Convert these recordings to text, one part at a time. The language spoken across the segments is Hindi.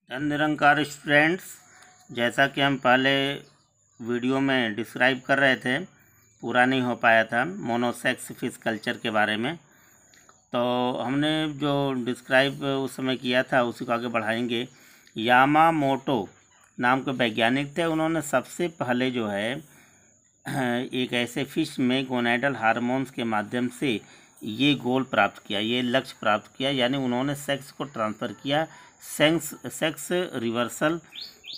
निरंकार स्टूडेंट्स, जैसा कि हम पहले वीडियो में डिस्क्राइब कर रहे थे, पूरा नहीं हो पाया था मोनोसेक्स फिश कल्चर के बारे में। तो हमने जो डिस्क्राइब उस समय किया था उसी को आगे बढ़ाएंगे। यामामोटो नाम के वैज्ञानिक थे। उन्होंने सबसे पहले जो है एक ऐसे फिश में गोनाइडल हार्मोन्स के माध्यम से ये गोल प्राप्त किया, ये लक्ष्य प्राप्त किया, यानी उन्होंने सेक्स को ट्रांसफ़र किया, सेक्स रिवर्सल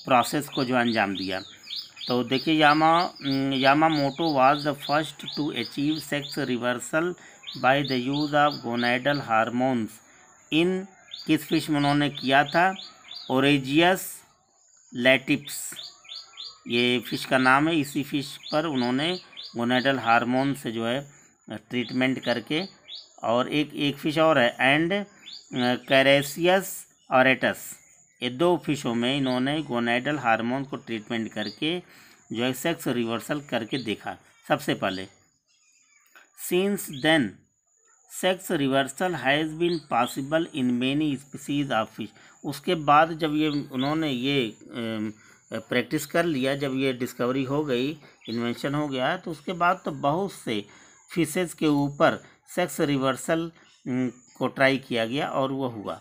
प्रोसेस को जो अंजाम दिया। तो देखिए, Yamamoto was the first to achieve sex reversal by the use of gonadal hormones in किस फिश में उन्होंने किया था? ओरेजियस लैटिप्स, ये फ़िश का नाम है। इसी फ़िश पर उन्होंने गोनाइडल हार्मोन से जो है ट्रीटमेंट करके, और एक फ़िश और है एंड कैरेसियस ऑरेटस, ये दो फिशों में इन्होंने गोनाइडल हार्मोन को ट्रीटमेंट करके जो है सेक्स रिवर्सल करके देखा सबसे पहले। Since then sex reversal has been possible in many species of fish. उसके बाद जब ये उन्होंने ये प्रैक्टिस कर लिया, जब ये डिस्कवरी हो गई, इन्वेंशन हो गया, तो उसके बाद तो बहुत से फिशेज़ के ऊपर सेक्स रिवर्सल को ट्राई किया गया और वो हुआ।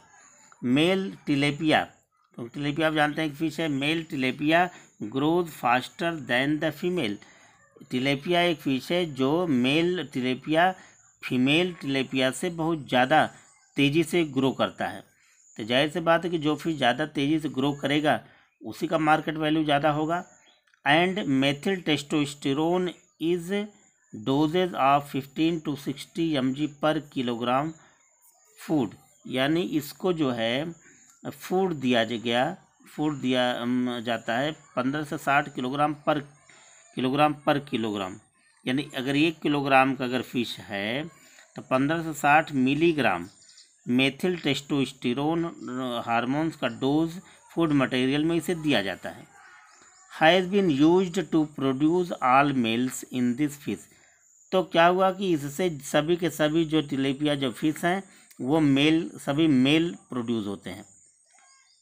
मेल टिलेपिया, तो टिलेपिया आप जानते हैं कि फिश है। Male tilapia grows faster than the female. Tilapia एक फ़िश है जो मेल टिलेपिया फीमेल टिलेपिया से बहुत ज़्यादा तेज़ी से ग्रो करता है। तो जाहिर सी बात है कि जो फिश ज़्यादा तेज़ी से ग्रो करेगा उसी का मार्केट वैल्यू ज़्यादा होगा। And methyl testosterone is doses of 15 to 60 mg पर किलोग्राम फूड, यानी इसको जो है फूड दिया जाता है 15 से 60 किलोग्राम पर किलोग्राम। यानी अगर 1 किलोग्राम का अगर फिश है तो 15 से 60 मिलीग्राम मेथिल टेस्टोस्टेरोन हार्मोन्स का डोज फूड मटेरियल में इसे दिया जाता है। Has been used to produce all males in this fish. तो क्या हुआ कि इससे सभी के सभी जो टिलेपिया जो फिश हैं वो सभी मेल प्रोड्यूस होते हैं।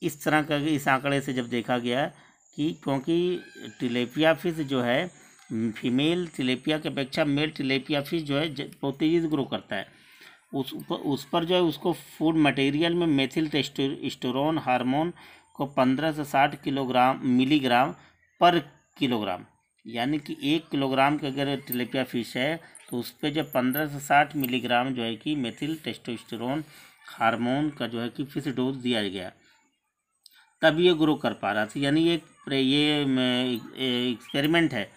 इस तरह का इस आंकड़े से जब देखा गया कि क्योंकि टिलेपिया फिश जो है फीमेल टिलेपिया के अपेक्षा मेल टिलेपिया फिश जो है बहुत तेज़ी से ग्रो करता है, उस पर जो है उसको फूड मटेरियल में मेथिल टेस्टोस्टेरोन हार्मोन को 15 से 60 मिलीग्राम पर किलोग्राम, यानी कि 1 किलोग्राम का अगर टिलेपिया फिश है तो उस पर जो 15 से 60 मिलीग्राम जो है कि मेथिल टेस्टोस्टेरोन हार्मोन का जो है कि फिश डोज दिया गया, तब ये ग्रो कर पा रहा था। यानी ये एक्सपेरिमेंट है।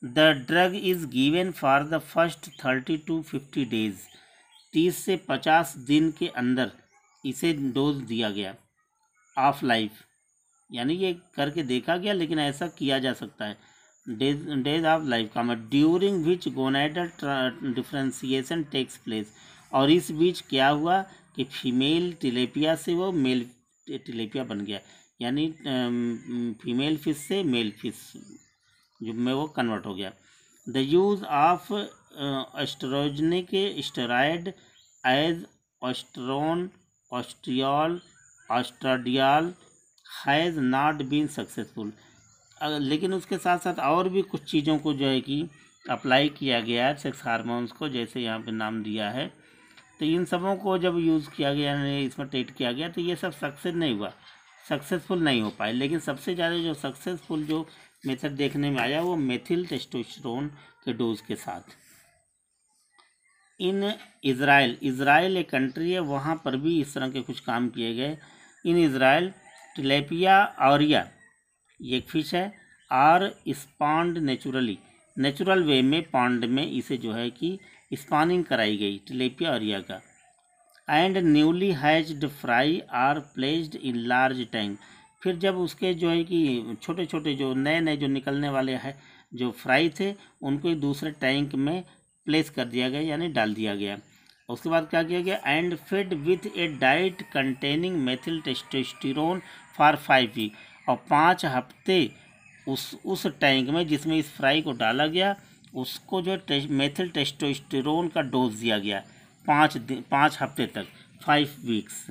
The drug is given for the first 30 to 50 days, 30 से 50 दिन के अंदर इसे डोज दिया गया ऑफ लाइफ, यानी ये करके देखा गया, लेकिन ऐसा किया जा सकता है। डेज ऑफ लाइफ का during which gonadal differentiation takes place, और इस बीच क्या हुआ कि फीमेल टिलेपिया से वो मेल टिलेपिया बन गया, यानी फीमेल फिश से मेल फिश जो में वो कन्वर्ट हो गया। The use of oestrogenic steroid as oestrone oestriol oestradiol has not been successful. लेकिन उसके साथ साथ और भी कुछ चीज़ों को जो है कि अप्लाई किया गया है सेक्स हार्मोन्स को, जैसे यहाँ पे नाम दिया है। तो इन सबों को जब यूज़ किया गया, इसमें ट्रीट किया गया, तो ये सब सक्सेसफुल नहीं हो पाए। लेकिन सबसे ज़्यादा जो सक्सेसफुल जो मेथड देखने में आया वो मेथिल टेस्टोस्टेरोन के डोज के साथ। इन इज़राइल एक कंट्री है, वहाँ पर भी इस तरह के कुछ काम किए गए। इन इज़राइल टिलेपिया ऑरिया ये एक फिश है, और स्पॉन्ड नेचुरल वे में पॉन्ड में इसे जो है कि स्पॉनिंग कराई गई टिलेपिया ऑरिया का। And newly hatched fry are placed in large tank. फिर जब उसके जो है कि छोटे छोटे जो नए जो निकलने वाले हैं जो फ्राई थे, उनको एक दूसरे टैंक में प्लेस कर दिया गया, यानी डाल दिया गया। उसके बाद क्या किया गया? And fed with a diet containing methyl testosterone for 5 week, और 5 हफ्ते उस टैंक में जिसमें इस फ्राई को डाला गया उसको जो मेथिल टेस्टोस्टेरोन का डोज दिया गया 5 हफ्ते तक, 5 वीक्स,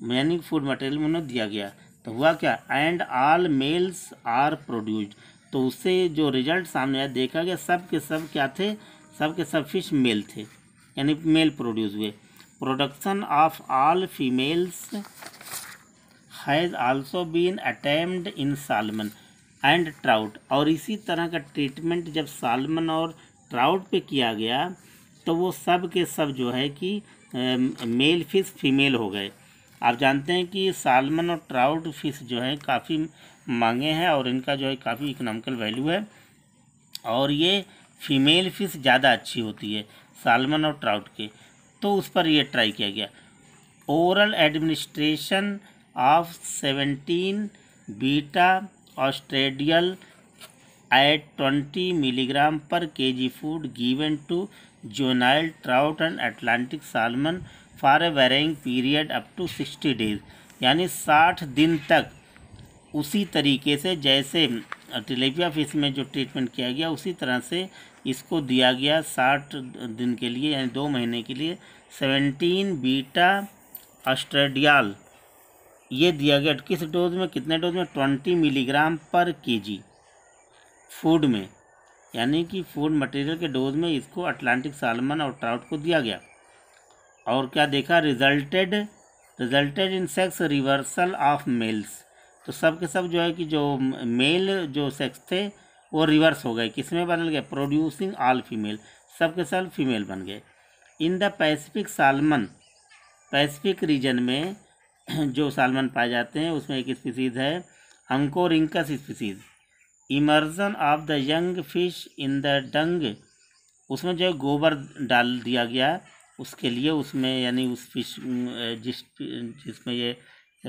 यानी फूड मटेरियल में उन्हें दिया गया, तो हुआ क्या, and all males are produced, तो उससे जो रिजल्ट सामने आया, देखा गया सब के सब क्या थे, सब के सब फिश मेल थे, यानी मेल प्रोड्यूस हुए। Production of all females has also been attempt in salmon and trout, और इसी तरह का ट्रीटमेंट जब सालमन और ट्राउट पे किया गया तो वो सब के सब जो है कि मेल फिश फीमेल हो गए। आप जानते हैं कि सालमन और ट्राउट फिश जो है काफ़ी महंगे हैं और इनका जो है काफ़ी इकोनॉमिकल वैल्यू है, और ये फीमेल फिश ज़्यादा अच्छी होती है सालमन और ट्राउट के, तो उस पर ये ट्राई किया गया। Oral administration of 17 beta oestradiol at 20 milligram per kg food given to juvenile trout and Atlantic salmon for a varying period up to 60 days, यानी 60 दिन तक उसी तरीके से जैसे टिलेपिया फिश में जो ट्रीटमेंट किया गया उसी तरह से इसको दिया गया 60 दिन के लिए, यानी 2 महीने के लिए 17 बीटा ऑस्ट्रेडियल ये दिया गया। किस डोज में, कितने डोज में, 20 मिलीग्राम पर केजी फूड में, यानी कि फूड मटेरियल के डोज में इसको अटलांटिक सालमन और ट्राउट को दिया गया। और क्या देखा, resulted in sex reversal of males, तो सब के सब जो है कि जो मेल जो सेक्स थे वो रिवर्स हो गए, किसमें बदल गए, प्रोड्यूसिंग ऑल फीमेल, सब के सब फीमेल बन गए। In the Pacific salmon, Pacific region में जो सालमन पाए जाते हैं उसमें एक स्पीसीज़ है Oncorhynchus species. Emergence of the young fish in the dung, उसमें जो है गोबर डाल दिया गया उसके लिए, उसमें यानी उस फिश जिसमें ये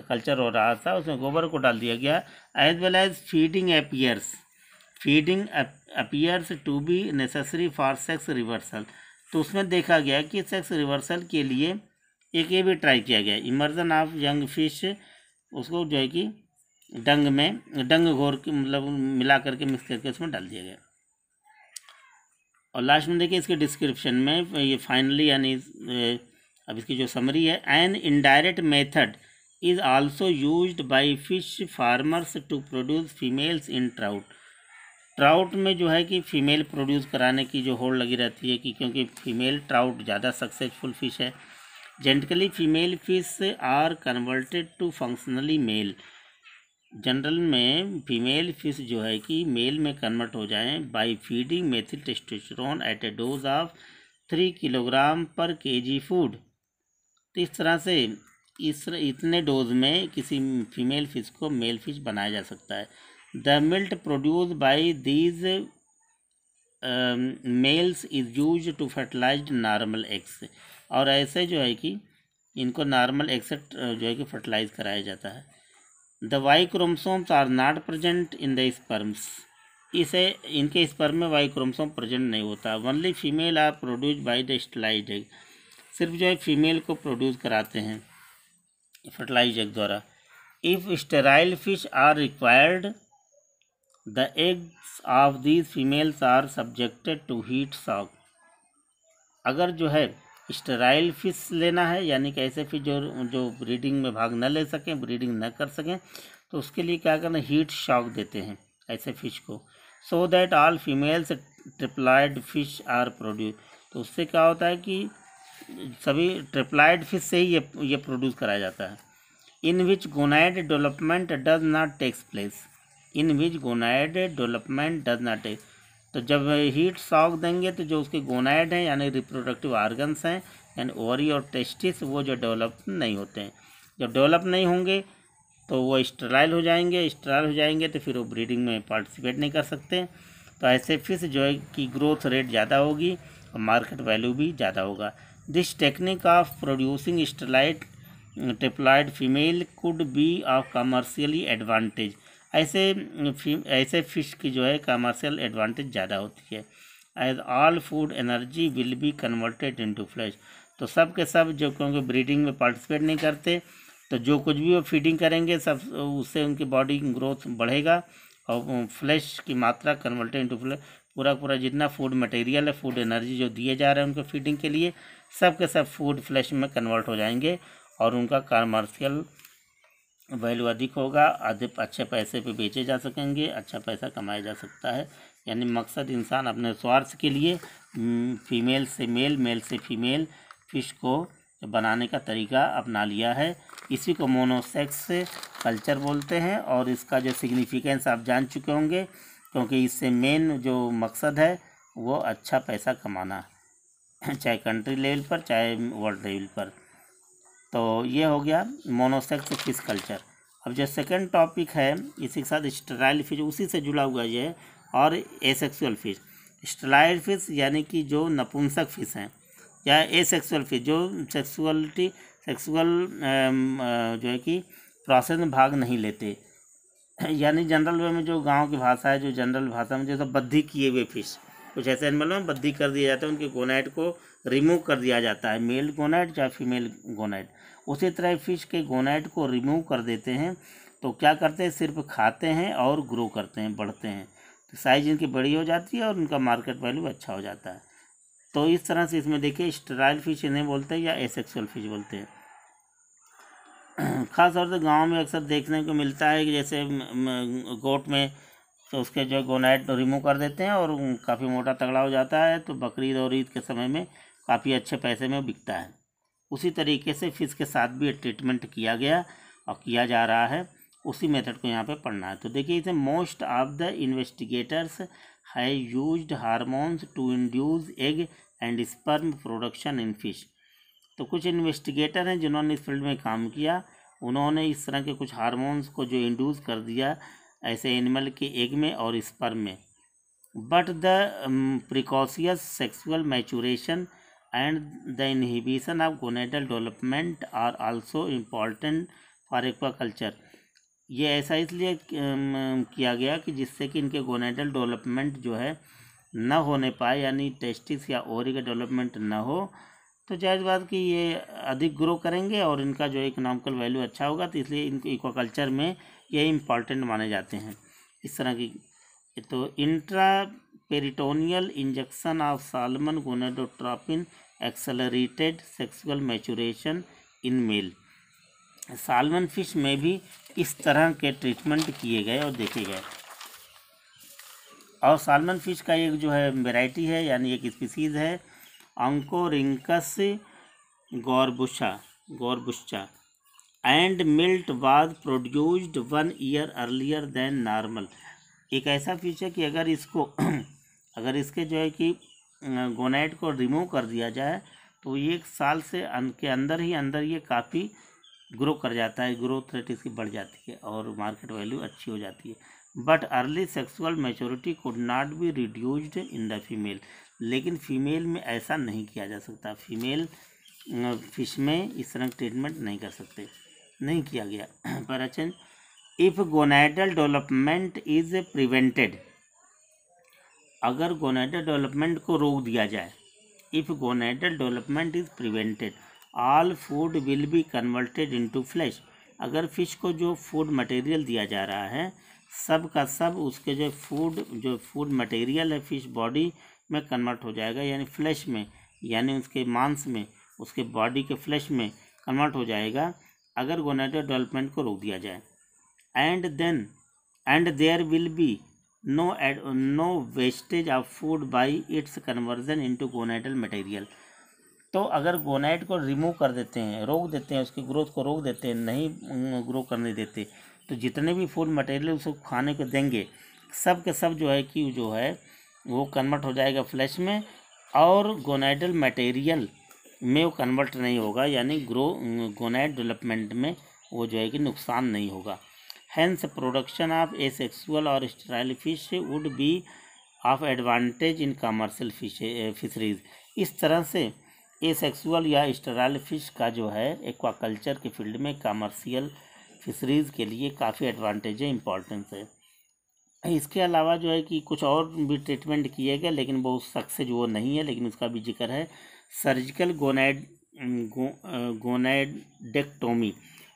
कल्चर हो रहा था उसमें गोबर को डाल दिया गया। As well as feeding appears to be necessary for sex reversal, तो उसमें देखा गया कि सेक्स रिवर्सल के लिए एक ये भी ट्राई किया गया, इमर्जन ऑफ यंग फिश, उसको जो है कि डंग घोर के मतलब मिला करके मिक्स करके उसमें डाल दिया गया। और लास्ट में देखिए इसके डिस्क्रिप्शन में ये फाइनली यानी अब इसकी जो समरी है, an indirect method is also used by fish farmers to produce females in trout में जो है कि फ़ीमेल प्रोड्यूस कराने की जो होड़ लगी रहती है कि क्योंकि फ़ीमेल ट्राउट ज़्यादा सक्सेसफुल फिश है। Gently female fish are converted to functionally male, general में फीमेल फिश जो है कि मेल में कन्वर्ट हो जाएं by feeding methyl testosterone at a dose of 3 kilogram per KG food, तो इस तरह से इतने डोज में किसी फीमेल फिश को मेल फिश बनाया जा सकता है। The milk produce by these males is use to fertilise normal eggs, और ऐसे जो है कि इनको नॉर्मल एग से जो है कि फर्टिलाइज कराया जाता है। The Y chromosomes are not present in the sperms, इसे इनके स्पर्म में वाई क्रोमोसोम प्रेजेंट नहीं होता। Only female are produce by the sterilized egg, सिर्फ जो है फीमेल को प्रोड्यूस कराते हैं फर्टिलाइज एग द्वारा। If sterile fish are required the eggs of these females are subjected to heat shock, अगर जो है स्टेराइल फिश लेना है यानी कि ऐसे फिश जो ब्रीडिंग में भाग न ले सकें, ब्रीडिंग न कर सकें, तो उसके लिए क्या करना, हीट शॉक देते हैं ऐसे फिश को, so that all females triploid fish are produce, तो उससे क्या होता है कि सभी ट्रिप्लॉइड फिश से ही ये प्रोड्यूस कराया जाता है। In which gonad development does not takes place, in which gonad development does not take, तो जब हीट शॉक देंगे तो जो उसके गोनाइड हैं यानी रिप्रोडक्टिव ऑर्गन्स हैं यानी ओवरी और टेस्टिस वो जो डेवलप नहीं होते हैं, जब डेवलप नहीं होंगे तो वो स्टेराइल हो जाएंगे तो फिर वो ब्रीडिंग में पार्टिसिपेट नहीं कर सकते। तो ऐसे फिश जो है कि ग्रोथ रेट ज़्यादा होगी और मार्केट वैल्यू भी ज़्यादा होगा। This technique of producing sterile triploid female could be of commercially advantage, ऐसे फिश की जो है कमर्शियल एडवांटेज ज़्यादा होती है। As all food energy will be converted into flesh, तो सब के सब जो क्योंकि ब्रीडिंग में पार्टिसिपेट नहीं करते तो जो कुछ भी वो फीडिंग करेंगे सब उससे उनकी बॉडी ग्रोथ बढ़ेगा और फ्लैश की मात्रा कन्वर्टेड इनटू फ्लैश, पूरा जितना फूड मटेरियल है, फूड एनर्जी जो दिए जा रहे हैं उनको फीडिंग के लिए सब के सब फूड फ्लैश में कन्वर्ट हो जाएंगे और उनका कमर्शियल वैल्यू अधिक होगा, अधिक अच्छे पैसे पे बेचे जा सकेंगे, अच्छा पैसा कमाया जा सकता है। यानी मकसद इंसान अपने स्वार्थ के लिए फीमेल से मेल, मेल से फीमेल फिश को बनाने का तरीका अपना लिया है। इसी को मोनोसेक्स कल्चर बोलते हैं और इसका जो सिग्निफिकेंस आप जान चुके होंगे, क्योंकि इससे मेन जो मकसद है वो अच्छा पैसा कमाना, चाहे कंट्री लेवल पर चाहे वर्ल्ड लेवल पर। तो ये हो गया मोनोसेक्स फिश कल्चर। अब जो सेकंड टॉपिक है इसी के साथ स्टेराइल फिश, उसी से जुड़ा हुआ ये है, और एसेक्सुअल फिश। स्टेराइल फिश यानी कि जो नपुंसक फिश हैं, या एसेक्सुअल फिश जो सेक्सुअल जो है कि प्रोसेस में भाग नहीं लेते, यानी जनरल वे में जो गांव की भाषा है, जो जनरल भाषा में जैसे बद्धी किए हुए फिश, कुछ ऐसे एनिमल में बद्धी कर दिया जाता है, उनके गोनाइड को रिमूव कर दिया जाता है, मेल गोनाइड या फीमेल गोनाइड। उसी तरह फिश के गोनाइड को रिमूव कर देते हैं, तो क्या करते हैं, सिर्फ खाते हैं और ग्रो करते हैं, बढ़ते हैं, तो साइज इनकी बड़ी हो जाती है और उनका मार्केट वैल्यू अच्छा हो जाता है। तो इस तरह से इसमें देखिए स्टेराइल फिश इन्हें बोलते हैं या एसेक्सुअल फिश बोलते हैं। ख़ास तौर से गांव में अक्सर देखने को मिलता है कि जैसे गोट में तो उसके जो गोनाइड रिमूव कर देते हैं और काफ़ी मोटा तगड़ा हो जाता है, तो बकरीद और ईद के समय में काफ़ी अच्छे पैसे में बिकता है। उसी तरीके से फिश के साथ भी ट्रीटमेंट किया गया और किया जा रहा है, उसी मेथड को यहाँ पे पढ़ना है। तो देखिए इसे मोस्ट ऑफ द इन्वेस्टिगेटर्स है used hormones to induce egg and sperm production in fish. तो कुछ इन्वेस्टिगेटर हैं जिन्होंने इस फील्ड में काम किया, उन्होंने इस तरह के कुछ हार्मोन्स को जो इंड्यूस कर दिया ऐसे एनिमल के एग में और स्पर्म में। But the precocious sexual maturation and the inhibition of gonadal development are also important for aquaculture. ये ऐसा इसलिए किया गया कि जिससे कि इनके गोनेडल डेवलपमेंट जो है न होने पाए, यानी टेस्टिस या ओवरी का डेवलपमेंट न हो, तो जायज़ बात कि ये अधिक ग्रो करेंगे और इनका जो इकोनॉमिकल वैल्यू अच्छा होगा, तो इसलिए इनको एक्वाकल्चर में ये इम्पॉर्टेंट माने जाते हैं इस तरह की। तो intra peritoneal injection of salmon gonadotropin accelerated sexual maturation in male. Salmon fish में भी इस तरह के ट्रीटमेंट किए गए और देखे गए। और साल्मन फिश का एक जो है वेराइटी है, यानी एक स्पीसीज़ है Oncorhynchus gorbuscha and milt was produced 1 year earlier than normal. एक ऐसा फिश है कि अगर इसको अगर इसके जो है कि गोनाइड को रिमूव कर दिया जाए तो 1 साल से के अंदर ये काफ़ी ग्रो कर जाता है, ग्रोथ रेट इसकी बढ़ जाती है और मार्केट वैल्यू अच्छी हो जाती है। But early sexual maturity could not be reduced in the female. लेकिन फीमेल में ऐसा नहीं किया जा सकता, फीमेल फिश में इस तरह ट्रीटमेंट नहीं कर सकते, नहीं किया गया। पर अच्छा, if gonadal development is prevented, अगर गोनाइडल डेवलपमेंट को रोक दिया जाए, if gonadal development is prevented all food will be converted into flash. अगर फिश को जो फूड मटेरियल दिया जा रहा है सब का सब उसके जो फूड मटेरियल है फिश बॉडी में कन्वर्ट हो जाएगा, यानी फ्लैश में, यानी उसके मांस में, उसके बॉडी के फ्लैश में कन्वर्ट हो जाएगा अगर गोनाइडल डेवलपमेंट को रोक दिया जाए। And there will be no wastage of food by its conversion into gonadal material. तो अगर गोनाइड को रिमूव कर देते हैं, रोक देते हैं, उसकी ग्रोथ को रोक देते हैं, नहीं ग्रो करने देते, तो जितने भी फूड मटेरियल उसको खाने को देंगे सब के सब जो है वो कन्वर्ट हो जाएगा फ्लैश में, और गोनाइडल मटेरियल में वो कन्वर्ट नहीं होगा, यानी गोनाइड डेवलपमेंट में वो जो है कि नुकसान नहीं होगा। हेंस प्रोडक्शन ऑफ एसेक्सुअल और sterile fish would be of advantage in commercial fisheries. इस तरह से एसेक्सुअल या स्टेराइल फिश का जो है एक्वाकल्चर के फील्ड में कमर्शियल फिशरीज़ के लिए काफ़ी एडवांटेज है, इम्पॉर्टेंस है। इसके अलावा जो है कि कुछ और भी ट्रीटमेंट किए गए, लेकिन वो सक्सेस वो नहीं है, लेकिन उसका भी जिक्र है। सर्जिकल गोनाइडेक्टोमी,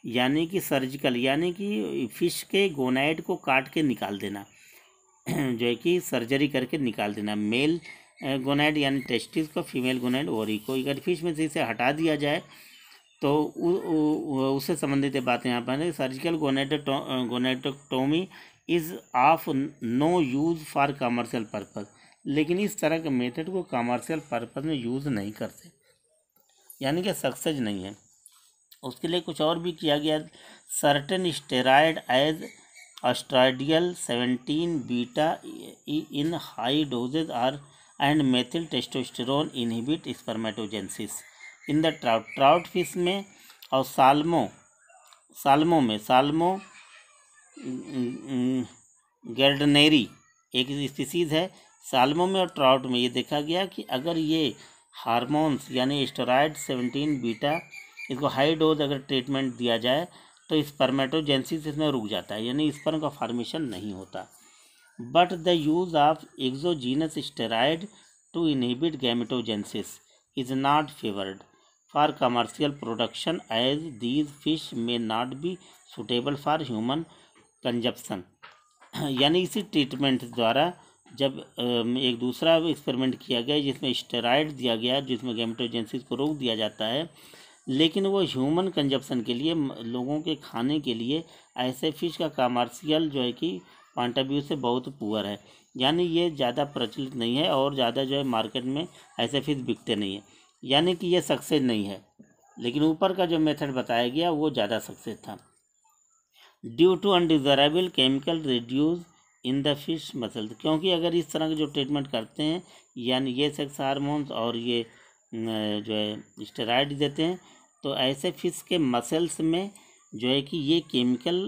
यानी कि सर्जिकल, यानी कि फिश के गोनाइड को काट के निकाल देना, जो है कि सर्जरी करके निकाल देना। मेल गोनाइड यानी टेस्टिस को, फीमेल गोनाइड ओवरी को, अगर फिश में से इसे हटा दिया जाए तो उससे संबंधित बातें यहाँ पर। Surgical gonadotomy is of no use for commercial purpose, लेकिन इस तरह के मेथड को कमर्शियल पर्पज़ में यूज़ नहीं करते, यानी कि सक्सेस नहीं है। उसके लिए कुछ और भी किया गया। Certain steroid as oestradiol 17 beta in high dosages are and methyl testosterone inhibit spermatogenesis in the trout fish में और साल्मो में, साल्मो गैर्डनेरी एक स्पीसीज़ है, साल्मो में और ट्राउट में ये देखा गया कि अगर ये हार्मोन्स यानी स्टेरॉयड 17 बीटा इसको हाई डोज अगर ट्रीटमेंट दिया जाए तो स्पर्मेटोजेनेसिस इसमें रुक जाता है, यानी स्पर्म का फॉर्मेशन नहीं होता। But the use of exogenous steroid to inhibit gametogenesis is not favoured for commercial production as these fish may not be suitable for human consumption. यानी इसी ट्रीटमेंट द्वारा जब एक दूसरा एक्सपेरिमेंट किया गया जिसमें स्टेरॉयड दिया गया, जिसमें गैमेटोजेनेसिस को रोक दिया जाता है, लेकिन वो ह्यूमन कंजप्शन के लिए, लोगों के खाने के लिए ऐसे फिश का कमर्शियल जो है कि पॉइंट ऑफ व्यू से बहुत पुअर है, यानी ये ज़्यादा प्रचलित नहीं है और ज़्यादा जो है मार्केट में ऐसे फिश बिकते नहीं है, यानी कि ये सक्सेस नहीं है। लेकिन ऊपर का जो मेथड बताया गया वो ज़्यादा सक्सेस था। Due to undesirable chemical reduce in the fish muscles, क्योंकि अगर इस तरह के जो ट्रीटमेंट करते हैं यानी ये सेक्स हार्मोन्स और ये जो है स्टेरॉयड देते हैं, तो ऐसे फिश के मसल्स में जो है कि ये केमिकल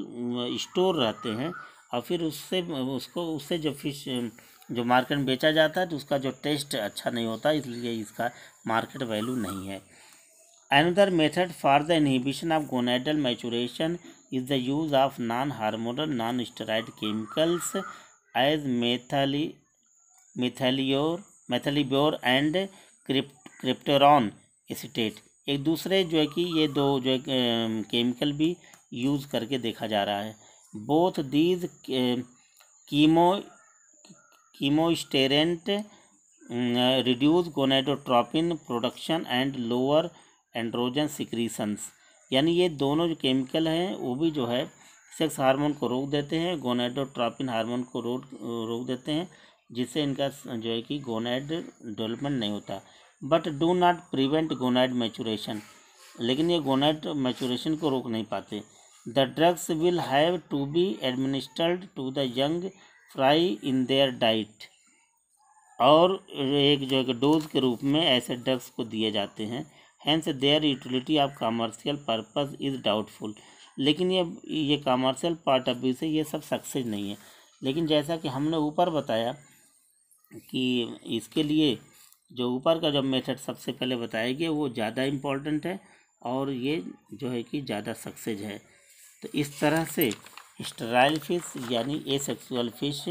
स्टोर रहते हैं और फिर उससे जो फिश जो मार्केट में बेचा जाता है तो उसका जो टेस्ट अच्छा नहीं होता, इसलिए इसका मार्केट वैल्यू नहीं है। Another method for the inhibition of gonadal maturation is the use of non-hormonal non-steroid chemicals as methylior and cyproterone acetate. एक दूसरे जो है कि ये दो जो है केमिकल भी यूज़ करके देखा जा रहा है। Both these chemosterilant reduce gonadotropin production and lower androgen secretions, यानी ये दोनों जो केमिकल हैं वो भी जो है सेक्स हार्मोन को रोक देते हैं, गोनेडोट्रोपिन हार्मोन को रोक देते हैं, जिससे इनका जो है कि गोनेड डेवलपमेंट नहीं होता। But do not prevent gonad maturation, लेकिन ये गोनेड मैचुरेशन को रोक नहीं पाते। The drugs will have to be administered to the young fry in their diet, और एक जो है डोज के रूप में ऐसे ड्रग्स को दिए जाते हैं। Hence their utility of commercial purpose is doubtful, लेकिन ये कमर्शियल पार्ट ऑफ व्यू से ये सब सक्सेस नहीं है। लेकिन जैसा कि हमने ऊपर बताया कि इसके लिए जो ऊपर का जो मेथड सबसे पहले बताया गया वो ज़्यादा इम्पोर्टेंट है और ये जो है कि ज़्यादा सक्सेस है। तो इस तरह से स्टेराइल फिश यानी एसेक्सुअल फिश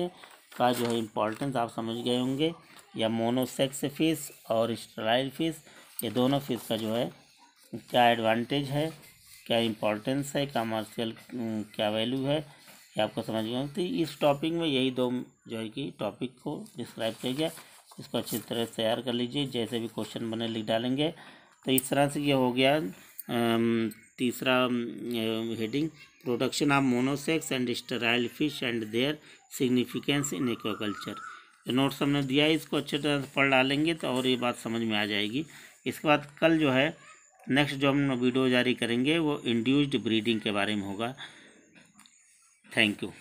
का जो है इम्पोर्टेंस आप समझ गए होंगे, या मोनोसेक्स फिश और स्टेराइल फिश, ये दोनों फिश का जो है क्या एडवांटेज है, क्या इम्पोर्टेंस है, कमर्शियल क्या वैल्यू है, ये आपको समझ गए। तो इस टॉपिक में यही दो जो है कि टॉपिक को डिस्क्राइब किया गया, इसको अच्छी तरह से तैयार कर लीजिए, जैसे भी क्वेश्चन बने लिख डालेंगे। तो इस तरह से ये हो गया तीसरा heading, production of monosex and sterile fish and their significance in aquaculture. जो नोट्स हमने दिया है इसको अच्छी तरह से पढ़ डालेंगे तो और ये बात समझ में आ जाएगी। इसके बाद कल जो है नेक्स्ट जो हम वीडियो जारी करेंगे वो इंड्यूस्ड ब्रीडिंग के बारे में होगा। Thank you.